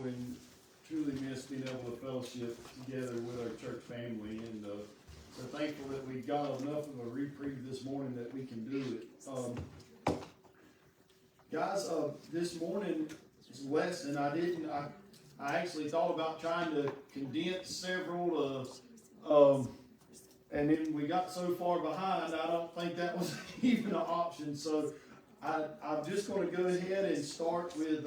and truly miss being able to fellowship together with our church family, and so thankful that we got enough of a reprieve this morning that we can do it. Guys, this morning's lesson, I actually thought about trying to condense several, and then we got so far behind, I don't think that was even an option. So I'm just going to go ahead and start with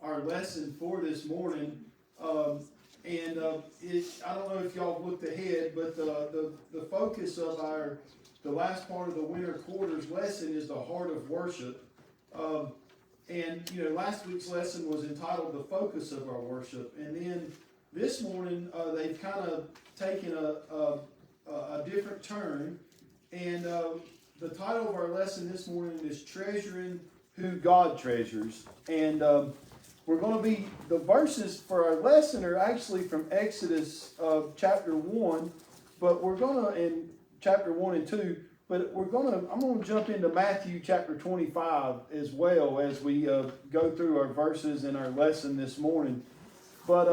our lesson for this morning. I don't know if y'all looked ahead, but the focus of the last part of the winter quarters lesson is the heart of worship. Last week's lesson was entitled The Focus of Our Worship. And then this morning, they've kind of taken a different turn. And the title of our lesson this morning is Treasuring Who God Treasures. And we're going to be, the verses for our lesson are actually from Exodus chapter 1, but we're going to, in chapter 1 and 2, but I'm going to jump into Matthew chapter 25 as well as we go through our verses in our lesson this morning. But,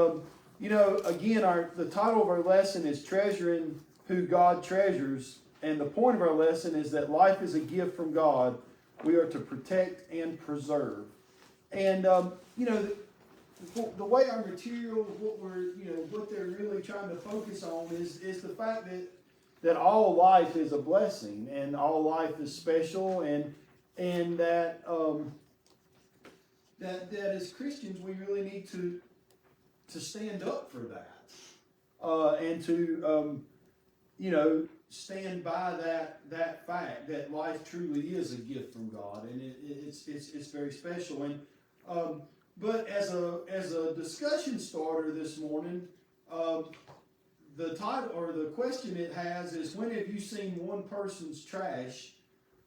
again, the title of our lesson is Treasuring Who God Treasures. And the point of our lesson is that life is a gift from God. We are to protect and preserve. And, the way our material, what they're really trying to focus on is the fact that all life is a blessing and all life is special, and that as Christians we really need to stand up for that, and to stand by that fact that life truly is a gift from God, and it's very special. And but as a discussion starter this morning, the title or the question it has is, when have you seen one person's trash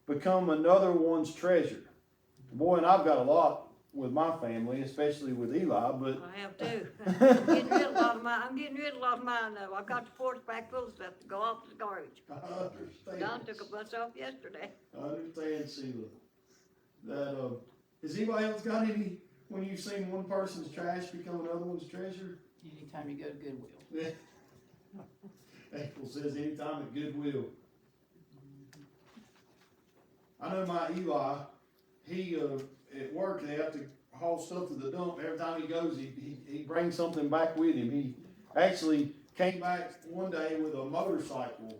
become another one's treasure? Boy, and I've got a lot with my family, especially with Eli. But I have too. I'm getting rid of a lot of mine though. I've got the porch back full of stuff to go off to the garbage. I understand. Don took a bus off yesterday. I understand, Sheila. That has anybody else got any? When you've seen one person's trash become another one's treasure? Anytime you go to Goodwill. Yeah. April says anytime at Goodwill. I know my Eli, he at work they have to haul stuff to the dump. Every time he goes, he brings something back with him. He actually came back one day with a motorcycle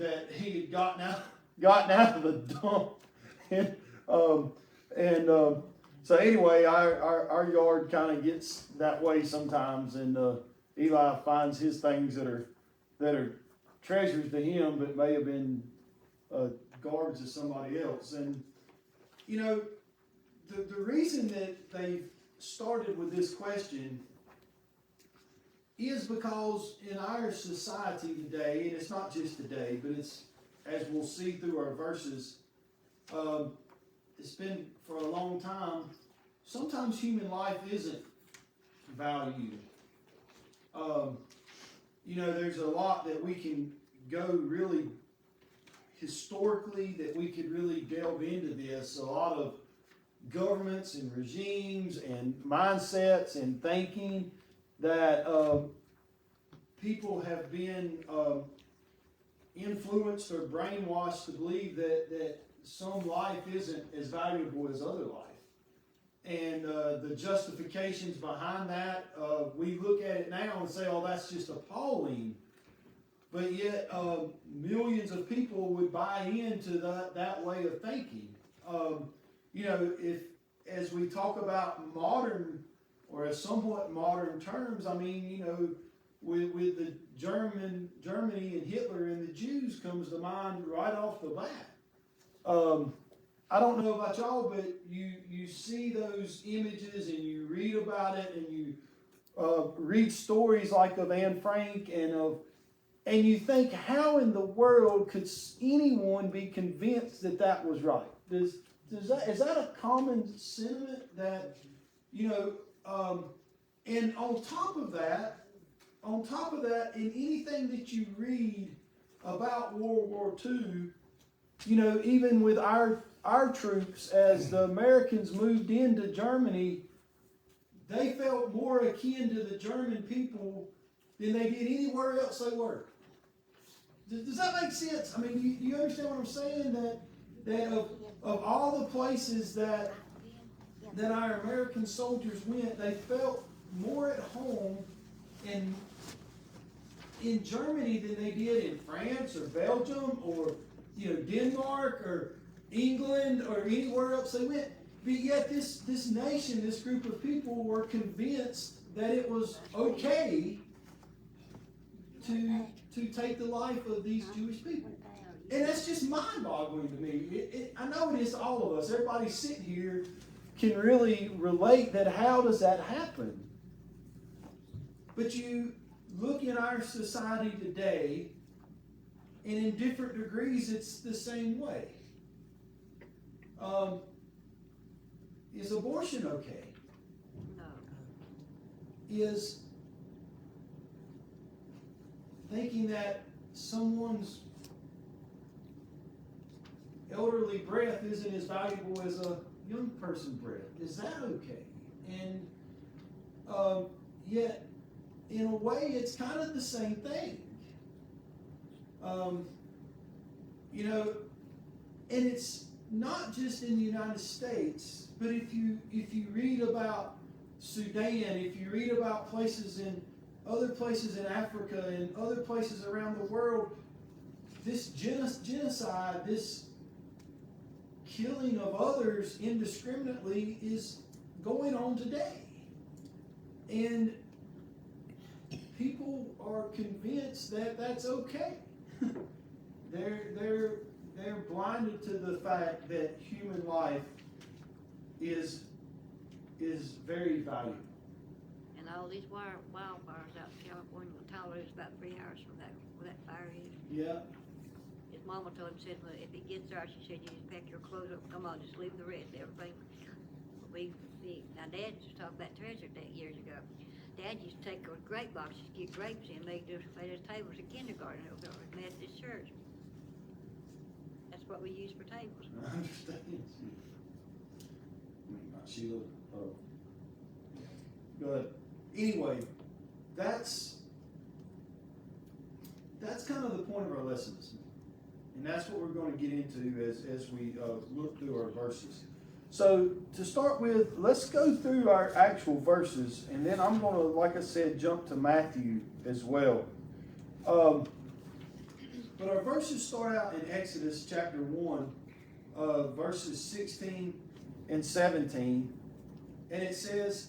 that he had gotten out of the dump. So anyway, our yard kind of gets that way sometimes, and Eli finds his things that are treasures to him, but may have been garbage to somebody else. And the reason that they've started with this question is because in our society today, and it's not just today, but it's, as we'll see through our verses, it's been for a long time, sometimes human life isn't valued. There's a lot that we can go really historically, that we could really delve into this. A lot of governments and regimes and mindsets and thinking that people have been influenced or brainwashed to believe that some life isn't as valuable as other life. And the justifications behind that, we look at it now and say, oh, that's just appalling. But yet, millions of people would buy into that way of thinking. If as we talk about modern, or somewhat modern terms, I mean, with the Germany and Hitler and the Jews comes to mind right off the bat. I don't know about y'all, but you see those images and you read about it, and you read stories like of Anne Frank and you think, how in the world could anyone be convinced that was right? Is that a common sentiment that, and on top of that, in anything that you read about World War II, even with our troops, as the Americans moved into Germany, they felt more akin to the German people than they did anywhere else they were. Does that make sense? I mean, do you understand what I'm saying? That of all the places that our American soldiers went, they felt more at home in Germany than they did in France or Belgium or Denmark or England or anywhere else they went. But yet this nation, this group of people were convinced that it was okay to take the life of these Jewish people. And that's just mind-boggling to me. I know it is to all of us. Everybody sitting here can really relate that how does that happen? But you look in our society today, and in different degrees it's the same way. Is abortion okay? No. Is thinking that someone's elderly breath isn't as valuable as a young person's breath, is that okay? And yet, in a way, it's kind of the same thing. And it's not just in the United States, but if you read about Sudan, if you read about other places in Africa and other places around the world, this genocide, this killing of others indiscriminately is going on today. And people are convinced that that's okay. They're blinded to the fact that human life is very valuable. And all these wildfires out in California, Tyler is about 3 hours from where that fire is. Yeah. His mama told him, said, well, if it gets there, she said, you just pack your clothes up, come on, just leave the rest, everything. Now Dad just talked about treasure that years ago. Dad used to take those grape boxes, get grapes in, make those tables in kindergarten over at Methodist Church. That's what we use for tables. I understand. Sheila. But anyway, that's kind of the point of our lesson this morning. And that's what we're going to get into as we look through our verses. So to start with, let's go through our actual verses, and then I'm going to, like I said, jump to Matthew as well. But our verses start out in Exodus chapter 1, verses 16 and 17. And it says,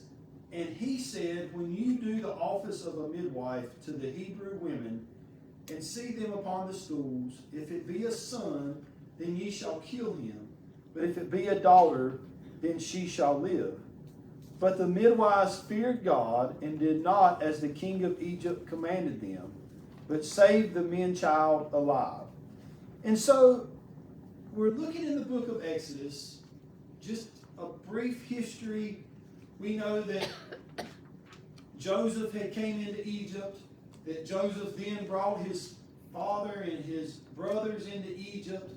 "And he said, when you do the office of a midwife to the Hebrew women, and see them upon the stools, if it be a son, then ye shall kill him. But if it be a daughter, then she shall live. But the midwives feared God, and did not as the king of Egypt commanded them, but saved the man-child alive." And so, we're looking in the book of Exodus, just a brief history. We know that Joseph had came into Egypt, that Joseph then brought his father and his brothers into Egypt,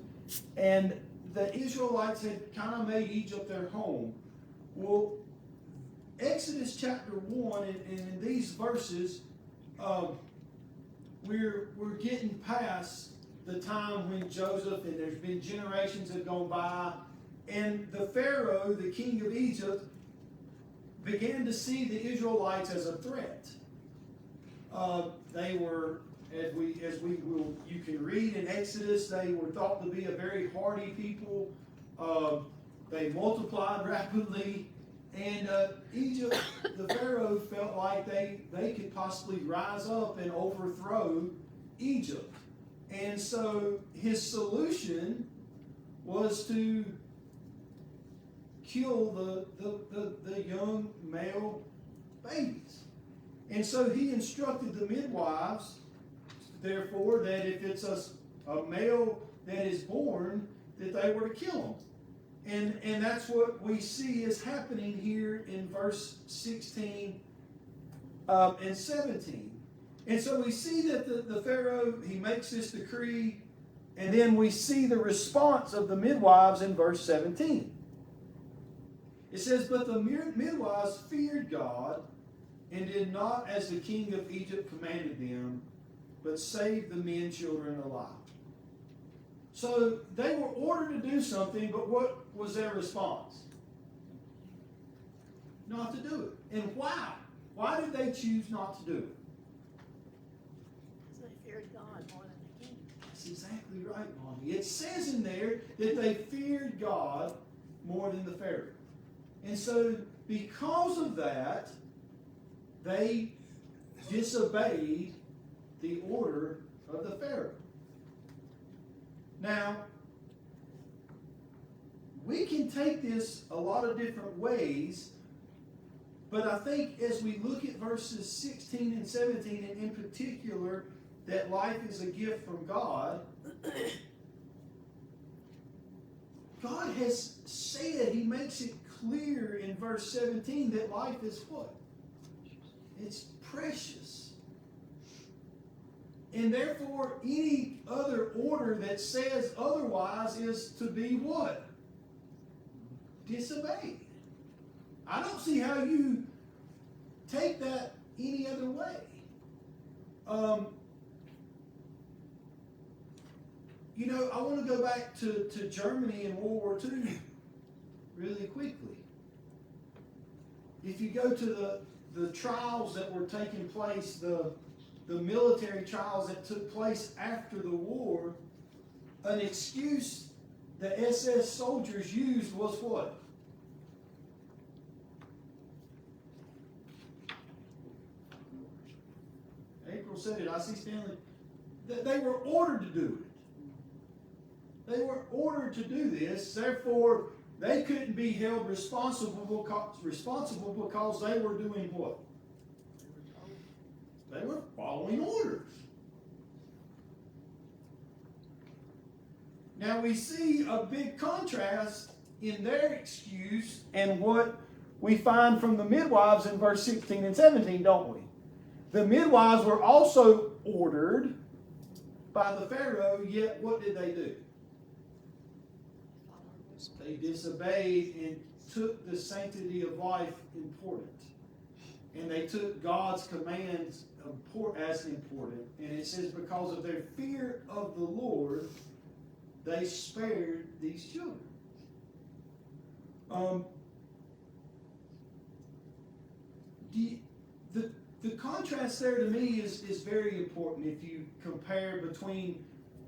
and the Israelites had kind of made Egypt their home. Well, Exodus chapter 1, and in these verses, we're getting past the time when Joseph, and there's been generations that have gone by, and the Pharaoh, the king of Egypt, began to see the Israelites as a threat. They were, you can read in Exodus, they were thought to be a very hardy people. They multiplied rapidly, and Egypt, the Pharaoh felt like they could possibly rise up and overthrow Egypt. And so his solution was to kill the young male babies. And so he instructed the midwives, therefore, that if it's a male that is born, that they were to kill him. And that's what we see is happening here in verse 16 and 17. And so we see that the Pharaoh, he makes this decree, and then we see the response of the midwives in verse 17. It says, but the midwives feared God and did not as the king of Egypt commanded them, but saved the men children alive. So they were ordered to do something, but what was their response? Not to do it. And why? Why did they choose not to do it? Because they feared God more than the king. That's exactly right, Lonnie. It says in there that they feared God more than the Pharaoh. And so because of that, they disobeyed the order of the Pharaoh. Now, we can take this a lot of different ways, but I think as we look at verses 16 and 17, and in particular, that life is a gift from God, God has said, He makes it clear in verse 17 that life is what? It's precious. And therefore, any other order that says otherwise is to be what? Disobeyed. I don't see how you take that any other way. I want to go back to Germany in World War II really quickly. If you go to the trials that were taking place, the military trials that took place after the war, an excuse the SS soldiers used was what? April said it. I see Stanley. They were ordered to do it. They were ordered to do this. Therefore, they couldn't be held responsible because they were doing what? They were following orders. Now we see a big contrast in their excuse and what we find from the midwives in verse 16 and 17, don't we? The midwives were also ordered by the Pharaoh, yet what did they do? They disobeyed and took the sanctity of life important. And they took God's commands as important. And it says because of their fear of the Lord, they spared these children. The contrast there to me is very important if you compare between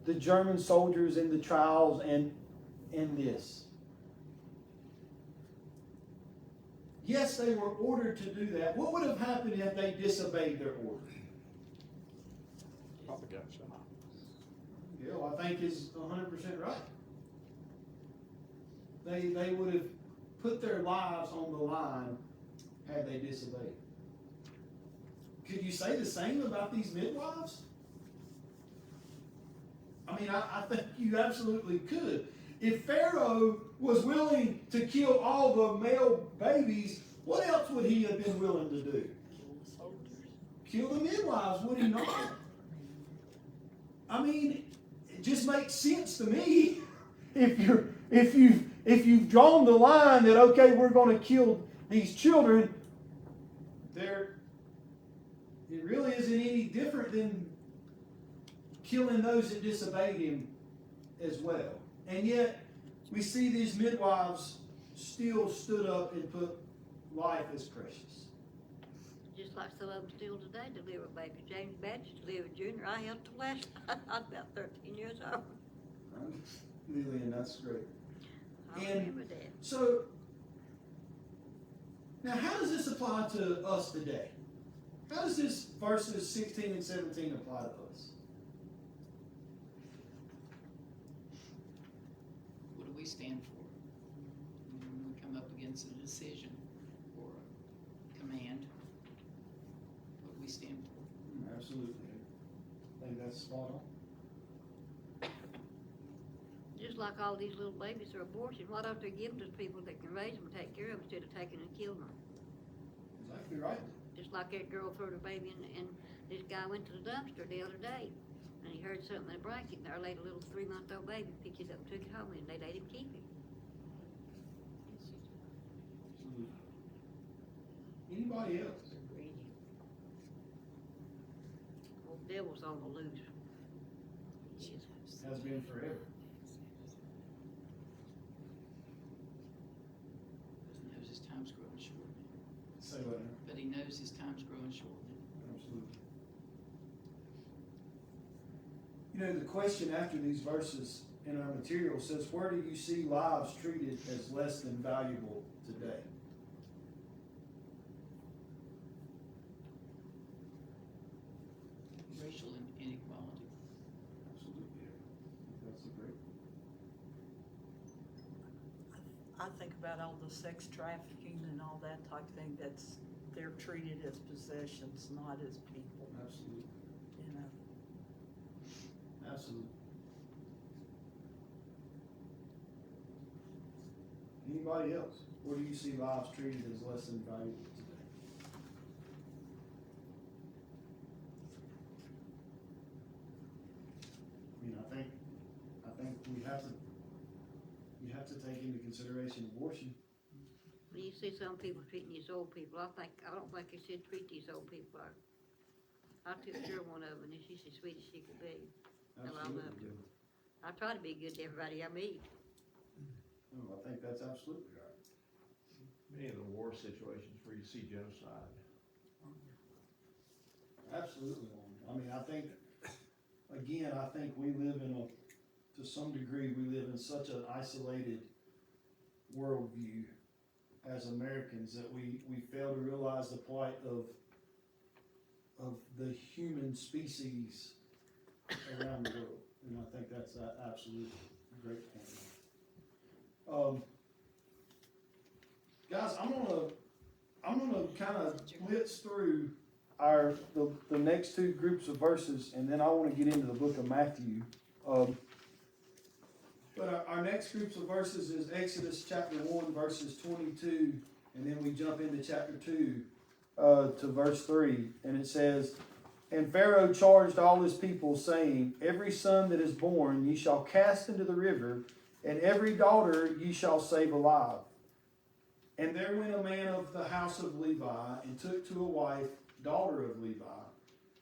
the German soldiers in the trials and this. Yes, they were ordered to do that. What would have happened if they disobeyed their order? Probably got shot. Gil, I think is 100% right. They would have put their lives on the line had they disobeyed. Could you say the same about these midwives? I mean, I think you absolutely could. If Pharaoh was willing to kill all the male babies, what else would he have been willing to do? Kill the soldiers. Kill the midwives, would he not? I mean, it just makes sense to me. If you've drawn the line that okay, we're going to kill these children, it really isn't any different than killing those that disobeyed him as well. And yet, we see these midwives still stood up and put life as precious. Just like some of them still today deliver babies. James Baptist delivered Junior. I helped him last. I was about 13 years old. Lillian, that's great. I And remember that. so, now how does this apply to us today? How does this verses 16 and 17 apply to us? What do we stand for? When we come up against a decision or a command, what do we stand for? Absolutely. I think that's spot on. Just like all these little babies are abortion, why don't they give them to people that can raise them and take care of them instead of taking and killing them? Exactly right. Just like that girl threw her baby in, and this guy went to the dumpster the other day, and he heard something in a blanket, and there laid a little 3-month-old baby, picked it up and took it home, and they let him keep it. Anybody else? Well, the devil's on the loose. Has been forever. He knows his time's growing short. Say what now? But he knows his time's growing short. Absolutely. You know, the question after these verses in our material says, where do you see lives treated as less than valuable today? Racial inequality. Absolutely. That's a great. I think about all the sex trafficking and all that type of thing, they're treated as possessions, not as people, Absolutely. you know. Absolutely. Anybody else? Where do you see lives treated as less than valuable today? I mean, I think you have to take into consideration abortion. When you see some people treating these old people, I don't think you should treat these old people like. I took care of one of them, and she's as sweet as she could be. No, I loved her. I try to be good to everybody I meet. No, I think that's absolutely right. Many of the war situations where you see genocide. Absolutely. I mean, I think we live to some degree, we live in such an isolated worldview as Americans that we fail to realize the plight of the human species around the world. And I think that's absolutely a great point. Guys, I'm gonna kind of blitz through the next two groups of verses, and then I want to get into the book of Matthew. But our next groups of verses is Exodus chapter 1, verses 22, and then we jump into chapter 2 to verse 3, and it says, "And Pharaoh charged all his people, saying, Every son that is born ye shall cast into the river, and every daughter ye shall save alive. And there went a man of the house of Levi, and took to a wife, daughter of Levi.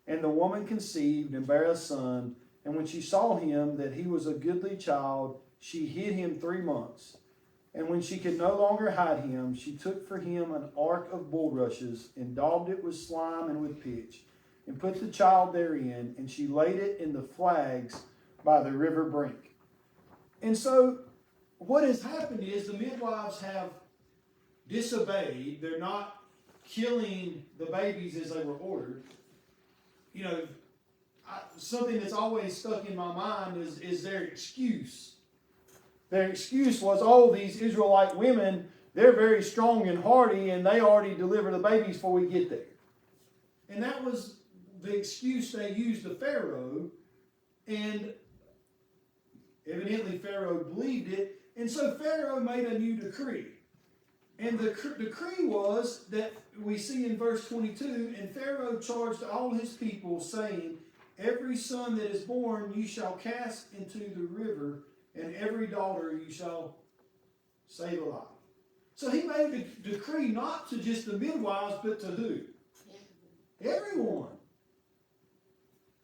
And the woman conceived, and bare a son, and when she saw him that he was a goodly child, she hid him 3 months. And when she could no longer hide him, she took for him an ark of bulrushes, and daubed it with slime and with pitch, and put the child therein, and she laid it in the flags by the river brink." And so what has happened is the midwives have disobeyed. They're not killing the babies as they were ordered. You know, something that's always stuck in my mind is their excuse. Their excuse was, oh, these Israelite women, they're very strong and hardy, and they already deliver the babies before we get there. And that was the excuse they used to Pharaoh, and evidently Pharaoh believed it, and so Pharaoh made a new decree. And the decree was that we see in verse 22, "And Pharaoh charged all his people, saying, Every son that is born you shall cast into the river, and every daughter you shall save alive." So he made a decree not to just the midwives, but to who? Everyone.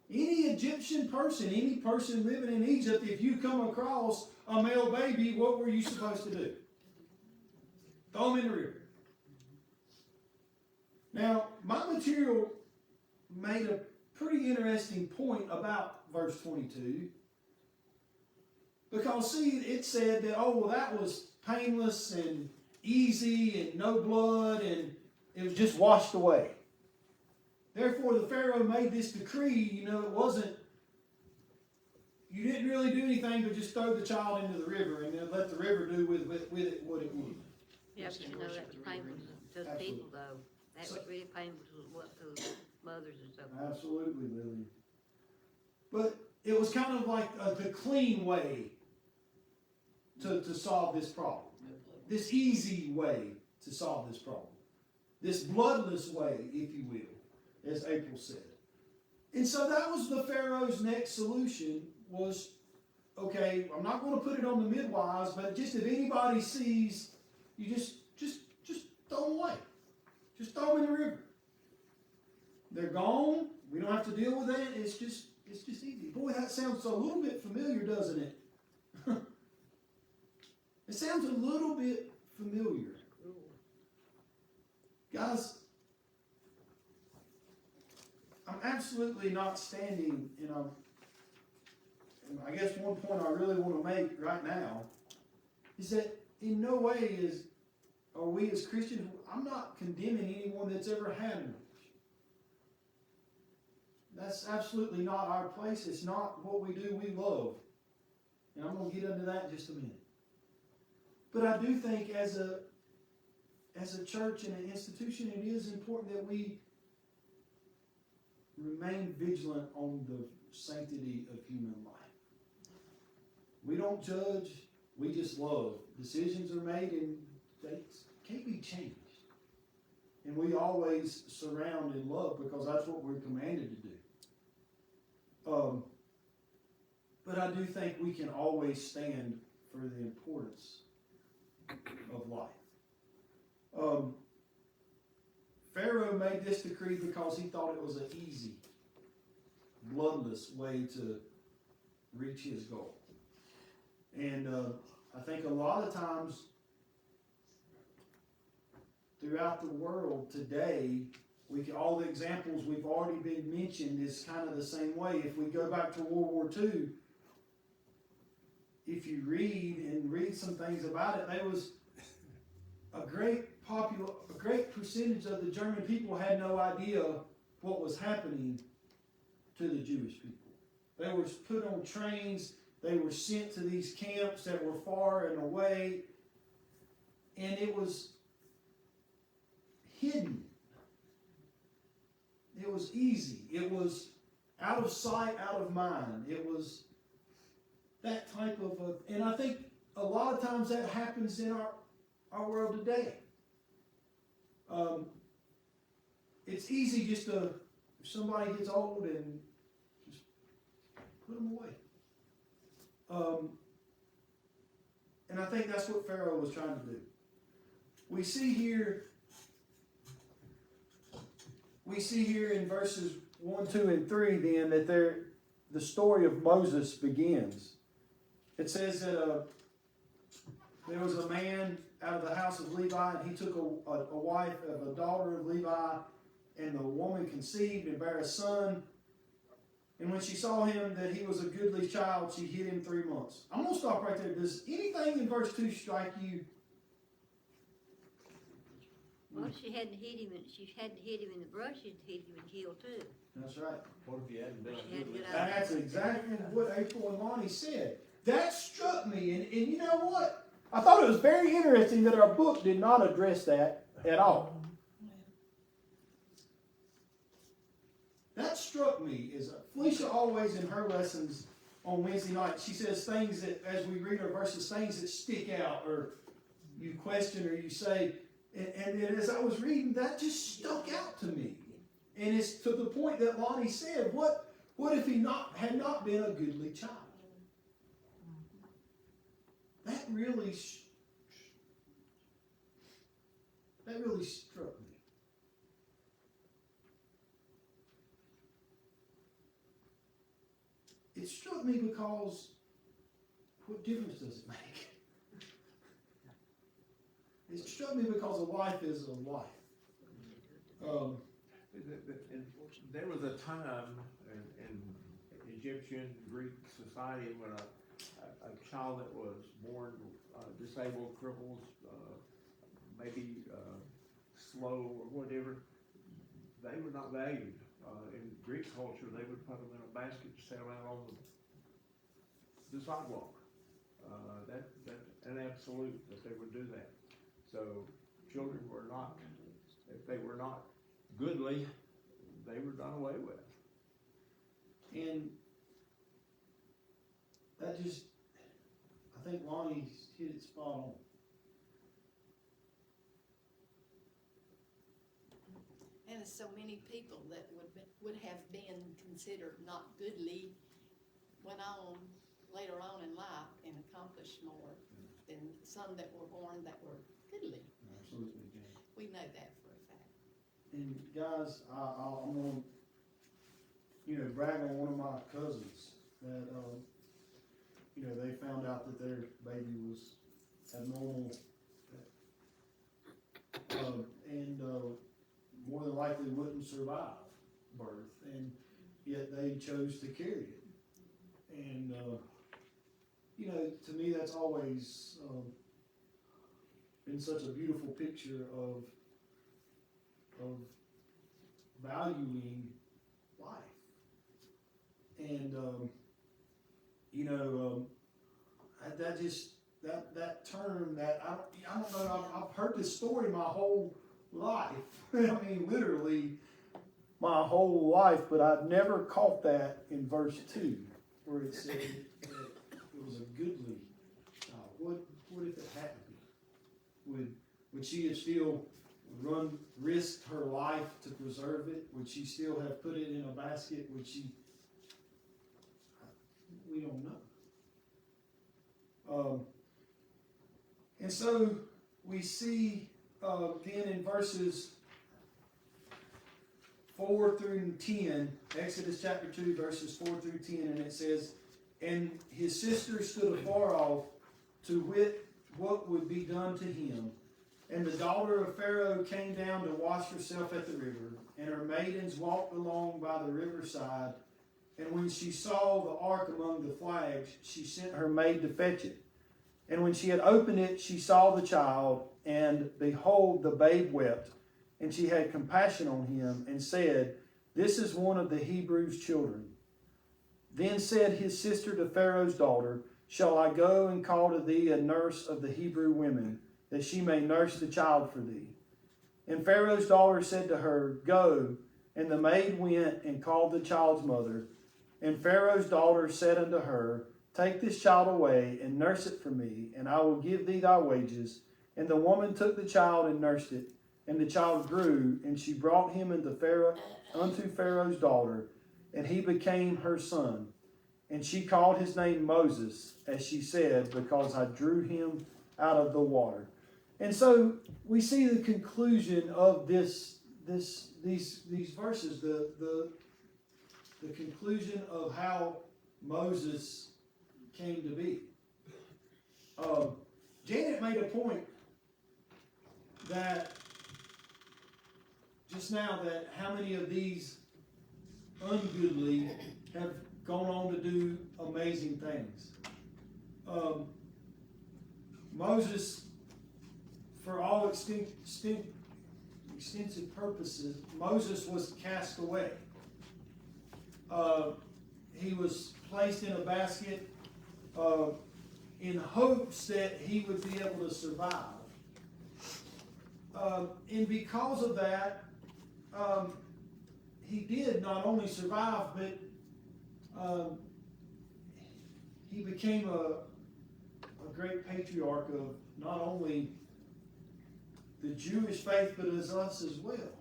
Any Egyptian person, any person living in Egypt, if you come across a male baby, what were you supposed to do? Throw him in the river. Now, my material made a pretty interesting point about verse 22. Because, see, it said that, oh, well, that was painless and easy and no blood and it was just washed away. Therefore, the Pharaoh made this decree, it wasn't, you didn't really do anything but just throw the child into the river and then let the river do with it what it would. Yeah, but that was painful to the people, though. That was really painful to mothers and stuff. Absolutely, Lily. But it was kind of like the clean way to solve this problem. This easy way to solve this problem. This bloodless way, if you will, as April said. And so that was the Pharaoh's next solution was, okay, I'm not going to put it on the midwives, but just if anybody sees, you just throw them away. Just throw them in the river. They're gone. We don't have to deal with that. It's just easy. Boy, that sounds a little bit familiar, doesn't it? It sounds a little bit familiar. Guys, I'm absolutely not standing, I guess one point I really want to make right now is that in no way are we as Christians, I'm not condemning anyone that's ever had an abortion. That's absolutely not our place. It's not what we do. We love. And I'm going to get into that in just a minute. But I do think as a church and an institution, it is important that we remain vigilant on the sanctity of human life. We don't judge, we just love. Decisions are made and they can't be changed. And we always surround in love because that's what we're commanded to do. But I do think we can always stand for the importance of life. Pharaoh made this decree because he thought it was an easy, bloodless way to reach his goal. And I think a lot of times throughout the world today, all the examples we've already been mentioned is kind of the same way. If we go back to World War II, if you read some things about it, there was a great percentage of the German people had no idea what was happening to the Jewish people. They were put on trains, they were sent to these camps that were far and away, and it was hidden. It was easy. It was out of sight, out of mind. It was that type of and I think a lot of times that happens in our world today. It's easy just to, if somebody gets old, and just put them away. And I think that's what Pharaoh was trying to do. We see here in verses 1, 2, and 3 then that the story of Moses begins. It says that there was a man out of the house of Levi, and he took a wife of a daughter of Levi, and the woman conceived and bare a son. And when she saw him that he was a goodly child, she hid him 3 months. I'm going to stop right there. Does anything in verse 2 strike you? Well, she hadn't hit him in the brush, she'd hit him and killed too. That's right. What if you hadn't been She had to good? get out. That's exactly what April and Lonnie said. That struck me, and you know what? I thought it was very interesting that our book did not address that at all. That struck me. Is Felicia always in her lessons on Wednesday night, she says things that, as we read our verses, things that stick out, or you question, or you say, and as I was reading, that just stuck out to me. And it's to the point that Lonnie said, what if he had not been a goodly child? That really struck me. It struck me because what difference does it make? It struck me because a life is a life. There was a time in Egyptian, Greek society when a child that was born disabled, crippled, maybe slow or whatever, they were not valued. In Greek culture, they would put them in a basket to set them out on the sidewalk. That's an absolute that they would do that. So children were not, if they were not goodly, they were done away with. And that just, I think Lonnie hit it spot on. And so many people that would have been considered not goodly went on later on in life and accomplished more than some that were born that were goodly. Absolutely, Jane. We know that for a fact. and guys, I'm gonna, brag on one of my cousins that, they found out that their baby was abnormal, and more than likely wouldn't survive birth, and yet they chose to carry it. And, to me, that's always been such a beautiful picture of valuing life. And, that term that I don't know, I've heard this story my whole life. I mean, literally my whole life, but I've never caught that in verse 2, where it said that it was a goodly child. What if it hadn't been? Would she have still risked her life to preserve it? Would she still have put it in a basket? We don't know. And so we see then in verses 4 through 10, Exodus chapter 2, verses 4 through 10, and it says, "And his sister stood afar off to wit what would be done to him. And the daughter of Pharaoh came down to wash herself at the river, and her maidens walked along by the riverside. And when she saw the ark among the flags, she sent her maid to fetch it. And when she had opened it, she saw the child, and behold, the babe wept. And she had compassion on him, and said, This is one of the Hebrews' children. Then said his sister to Pharaoh's daughter, Shall I go and call to thee a nurse of the Hebrew women, that she may nurse the child for thee? And Pharaoh's daughter said to her, Go. And the maid went and called the child's mother. And Pharaoh's daughter said unto her, Take this child away, and nurse it for me, and I will give thee thy wages. And the woman took the child and nursed it. And the child grew, and she brought him unto Pharaoh's daughter, and he became her son. And she called his name Moses, as she said, because I drew him out of the water." And so we see the conclusion of these verses, the conclusion of how Moses came to be. Janet made a point that just now, that how many of these ungoodly have gone on to do amazing things. Moses, for all extensive purposes, Moses was cast away. He was placed in a basket in hopes that he would be able to survive. And because of that, he did not only survive, but he became a great patriarch of not only the Jewish faith, but as us as well.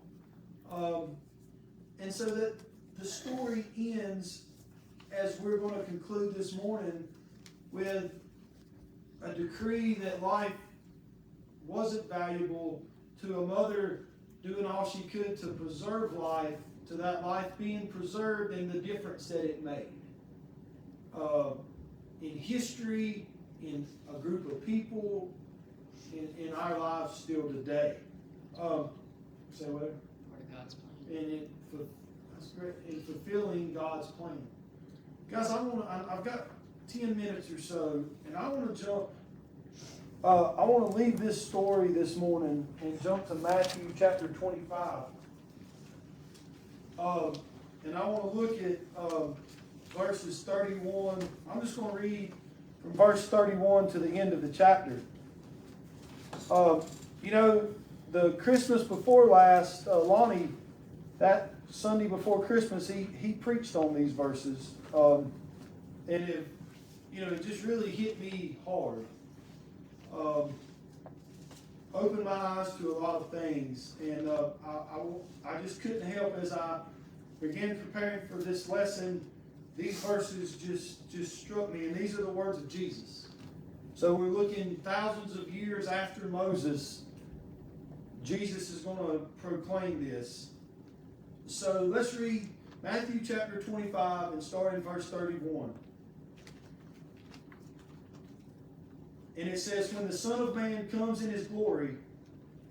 And so that the story ends, as we're going to conclude this morning, with a decree that life wasn't valuable, to a mother doing all she could to preserve life, to that life being preserved and the difference that it made. In history, in a group of people, in our lives still today. Say whatever. Part of God's plan. That's great. In fulfilling God's plan. Guys, I've got 10 minutes or so, and I want to jump. I want to leave this story this morning and jump to Matthew chapter 25. And I want to look at verses 31. I'm just going to read from verse 31 to the end of the chapter. The Christmas before last, Lonnie, that Sunday before Christmas, he preached on these verses. And it just really hit me hard. Opened my eyes to a lot of things, and I just couldn't help, as I began preparing for this lesson, these verses just struck me, and these are the words of Jesus. So we're looking thousands of years after Moses. Jesus is going to proclaim this. So let's read Matthew chapter 25 and start in verse 31. And it says, when the Son of Man comes in his glory,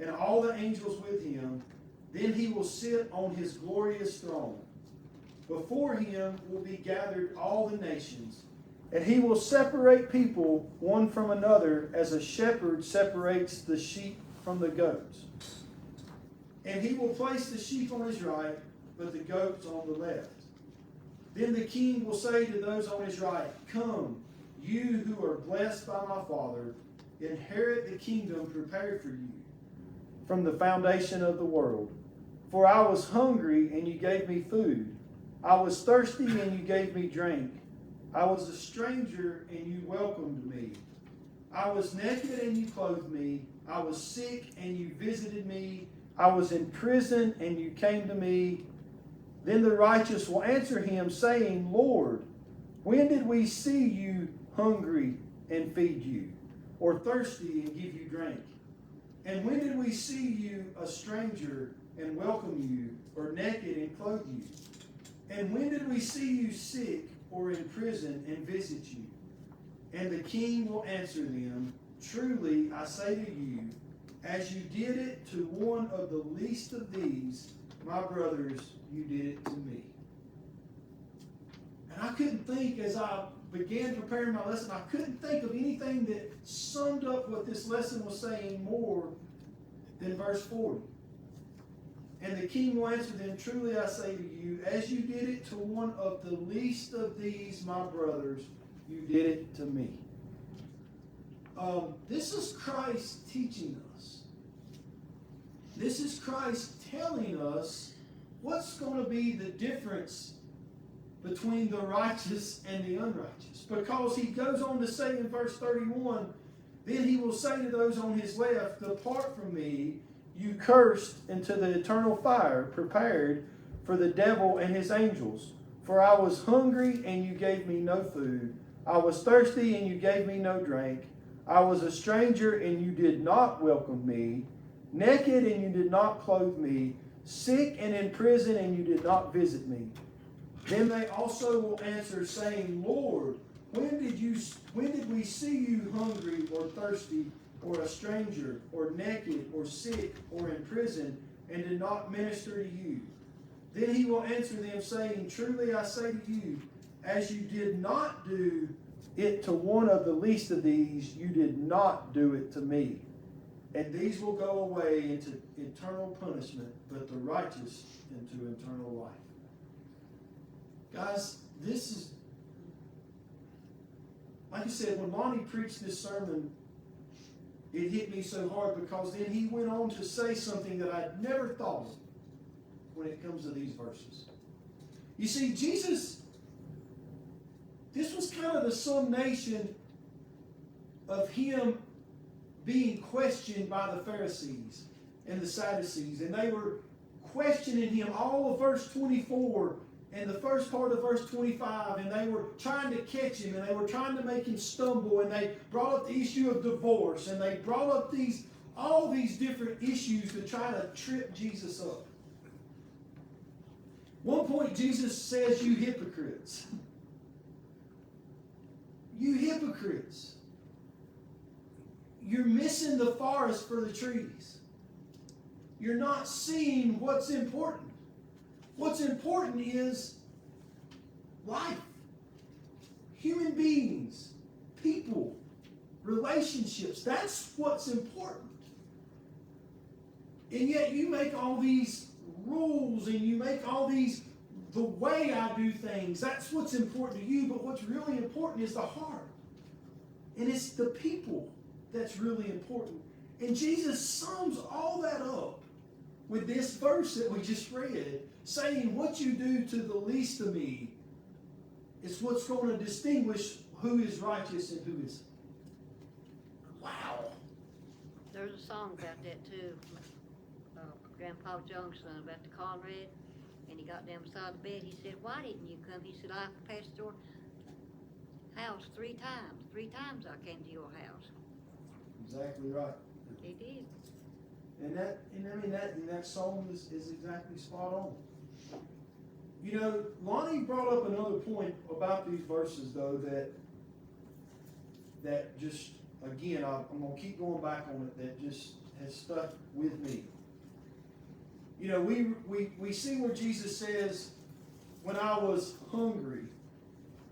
and all the angels with him, then he will sit on his glorious throne. Before him will be gathered all the nations, and he will separate people one from another as a shepherd separates the sheep from the goats. And he will place the sheep on his right, but the goats on the left. Then the king will say to those on his right, come, you who are blessed by my Father, inherit the kingdom prepared for you from the foundation of the world. For I was hungry, and you gave me food. I was thirsty, and you gave me drink. I was a stranger, and you welcomed me. I was naked, and you clothed me. I was sick, and you visited me. I was in prison, and you came to me. Then the righteous will answer him, saying, Lord, when did we see you hungry and feed you, or thirsty and give you drink? And when did we see you a stranger and welcome you, or naked and clothe you? And when did we see you sick or in prison and visit you? And the king will answer them, truly I say to you, as you did it to one of the least of these, my brothers, you did it to me. And I couldn't think, as I began preparing my lesson, I couldn't think of anything that summed up what this lesson was saying more than verse 40. And the king will answer them, truly I say to you, as you did it to one of the least of these, my brothers, you did it to me. This is Christ teaching us. This is Christ telling us what's going to be the difference between the righteous and the unrighteous. Because he goes on to say in verse 31, then he will say to those on his left, depart from me, you cursed, into the eternal fire prepared for the devil and his angels. For I was hungry, and you gave me no food. I was thirsty, and you gave me no drink. I was a stranger, and you did not welcome me. Naked, and you did not clothe me. Sick and in prison, and you did not visit me. Then they also will answer, saying, Lord, when did we see you hungry or thirsty, or a stranger, or naked, or sick, or in prison, and did not minister to you? Then he will answer them, saying, truly I say to you, as you did not do it to one of the least of these, you did not do it to me. And these will go away into eternal punishment, but the righteous into eternal life. Guys, this is, like I said, when Lonnie preached this sermon, it hit me so hard because then he went on to say something that I'd never thought of when it comes to these verses. You see, Jesus, this was kind of the summation of him being questioned by the Pharisees and the Sadducees. And they were questioning him all of verse 24 and the first part of verse 25, and they were trying to catch him, and they were trying to make him stumble, and they brought up the issue of divorce, and they brought up all these different issues to try to trip Jesus up. One point Jesus says, you hypocrites. You hypocrites. You're missing the forest for the trees. You're not seeing what's important. What's important is life, human beings, people, relationships. That's what's important. And yet you make all these rules and you make all these, the way I do things, that's what's important to you. But what's really important is the heart. And it's the people that's really important. And Jesus sums all that up with this verse that we just read, saying what you do to the least of me is what's going to distinguish who is righteous and who isn't. Wow. There's a song about that too. Grandpa Jones' son about the Conrad, and he got down beside the bed. He said, why didn't you come? He said, I passed your house 3 times. 3 times I came to your house. Exactly right. He did. And that song is exactly spot on. You know, Lonnie brought up another point about these verses, though, that just, again, I'm going to keep going back on it, that just has stuck with me. You know, we see where Jesus says, when I was hungry,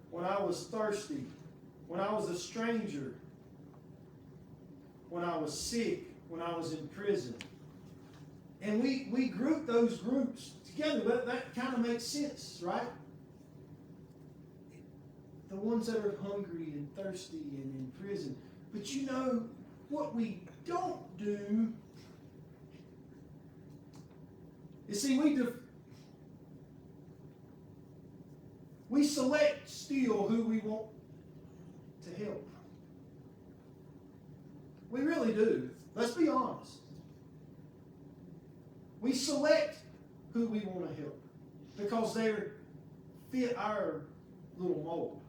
when I was thirsty, when I was a stranger, when I was sick, when I was in prison. And we group those groups together, but that kind of makes sense, right? The ones that are hungry and thirsty and in prison. But you know, what we don't do is, see, we select still who we want to help. We really do. Let's be honest. We select who we want to help because they fit our little mold.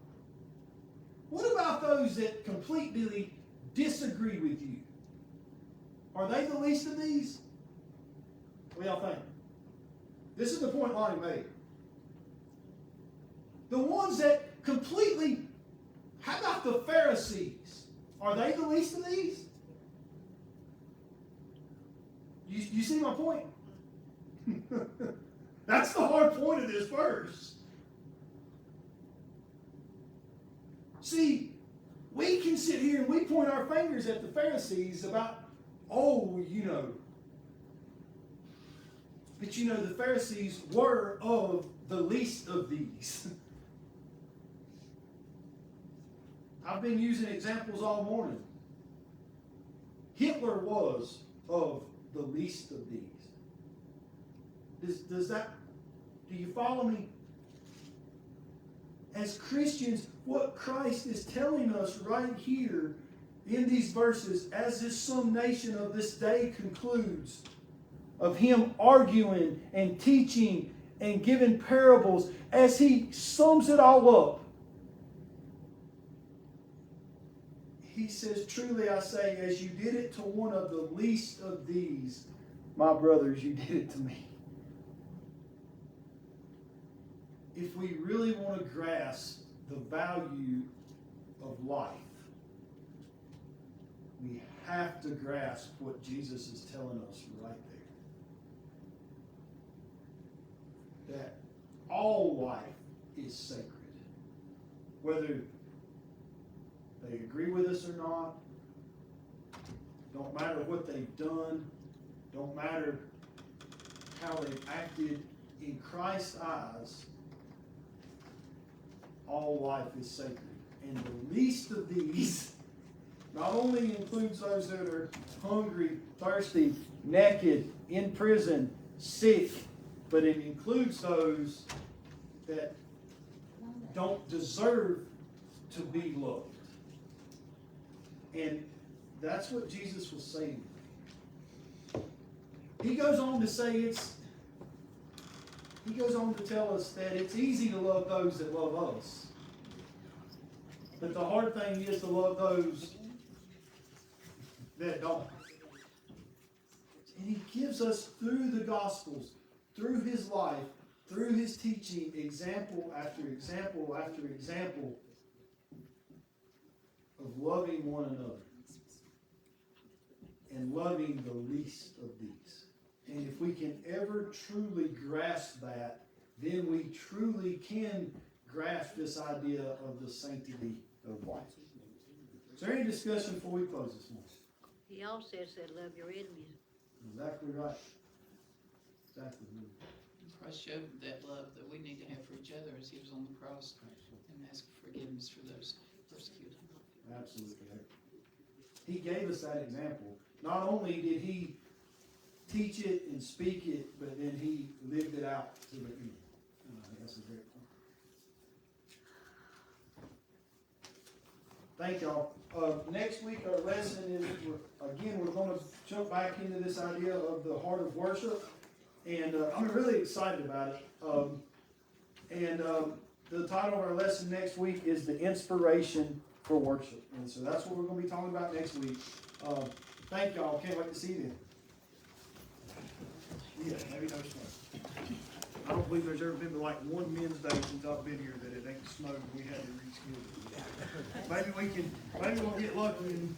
What about those that completely disagree with you? Are they the least of these? What do y'all think? This is the point Lonnie made. The ones that completely, how about the Pharisees? Are they the least of these? You see my point? That's the hard point of this verse. See, we can sit here and we point our fingers at the Pharisees about, oh, you know. But you know, the Pharisees were of the least of these. I've been using examples all morning. Hitler was of the least of these. Do you follow me? As Christians, what Christ is telling us right here in these verses, as this summation of this day concludes, of Him arguing and teaching and giving parables, as He sums it all up, He says, truly I say, as you did it to one of the least of these, my brothers, you did it to me. If we really want to grasp the value of life, we have to grasp what Jesus is telling us right there. That all life is sacred. Whether they agree with us or not, don't matter what they've done, don't matter how they've acted, in Christ's eyes, all life is sacred. And the least of these not only includes those that are hungry, thirsty, naked, in prison, sick, but it includes those that don't deserve to be loved. And that's what Jesus was saying. He goes on to say He goes on to tell us that it's easy to love those that love us. But the hard thing is to love those that don't. And He gives us, through the Gospels, through His life, through His teaching, example after example after example of loving one another and loving the least of these. And if we can ever truly grasp that, then we truly can grasp this idea of the sanctity of life. Is there any discussion before we close this morning? He also said, love your enemies. Exactly right. Exactly. Christ showed that love that we need to have for each other as He was on the cross and asked forgiveness for those persecuted. Absolutely. He gave us that example. Not only did He teach it and speak it, but then He lived it out to the end. That's a great point. Thank y'all. Next week our lesson is, we're going to jump back into this idea of the heart of worship. And I'm really excited about it. The title of our lesson next week is The Inspiration for Worship. And so that's what we're going to be talking about next week. Thank y'all. Can't wait to see you then. Yeah, maybe no snow. I don't believe there's ever been like one men's day since I've been here that it ain't snowed and we had to reschedule. Maybe we'll get lucky and